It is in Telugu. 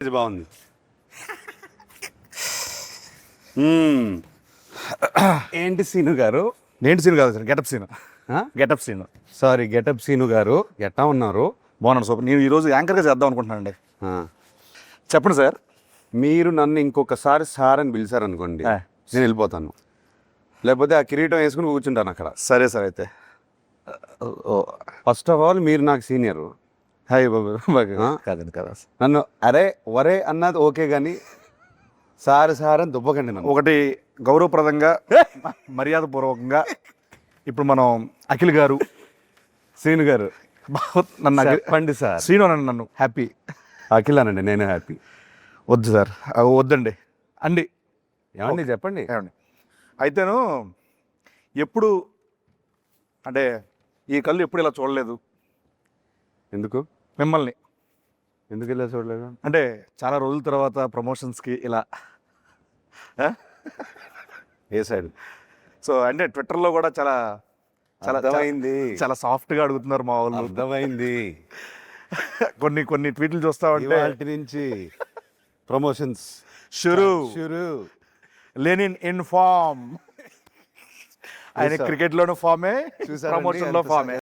ఇది బాగుంది. మ్మ్. ఏంటి సీను గారు? ఏంటి సీన్ కాదు సార్, గెటప్ సీన్. ఆ? Getup Seenu. Sorry, getup Seenu గారు ఎట్టా ఉన్నారు? బాగున్నాను సూపర్. నేను ఈరోజు యాంకర్గా చేద్దాం అనుకుంటున్నానండి. ఆ. చెప్పండి సార్. మీరు నన్ను ఇంకొకసారి సార్ అని పిలిచారనుకోండి, ఆ. నేను వెళ్ళిపోతాను. లేకపోతే ఆ కిరీటం వేసుకుని కూర్చుంటాను అక్కడ. సరే సార్ అయితే. ఓ ఫస్ట్ ఆఫ్ ఆల్ మీరు నాకు సీనియర్. హాయ్ బాబు. ఆ? కాదండి కదా. నన్ను అరే వరే అన్నది ఓకే, కానీ సార్ సార్ అని దుబ్బకండి నన్ను. ఒకటి గౌరవప్రదంగా మర్యాదపూర్వకంగా ఇప్పుడు మనం అఖిల్ గారు సీను గారు నన్ను చెప్పండి సార్. శ్రీను అనండి, నన్ను హ్యాపీ. అఖిల్ అనండి, నేను హ్యాపీ. వద్దు సార్, వద్దండి అండి. ఏమండి చెప్పండి. ఏమండి అయితేను ఎప్పుడు అంటే ఈ కళ్ళు ఎప్పుడు ఇలా చూడలేదు ఎందుకు మిమ్మల్ని. ఎందుకు ఇలా చూడలేదు? అంటే చాలా రోజుల తర్వాత ప్రమోషన్స్కి ఇలా ఏ సైడ్? సో అంటే ట్విట్టర్లో కూడా చాలా చాలా అర్థమైంది. చాలా సాఫ్ట్గా అడుగుతున్నారు మా వాళ్ళు. అర్థమైంది. కొన్ని కొన్ని ట్వీట్లు చూస్తా ఉంటే ఇవాల్టి నుంచి ప్రమోషన్స్ షురు షురు. Lenin in form. ఆయన చూసా. క్రికెట్లోనూ ఫామే, చూసారండి ప్రమోషన్లో ఎంత ఫామే.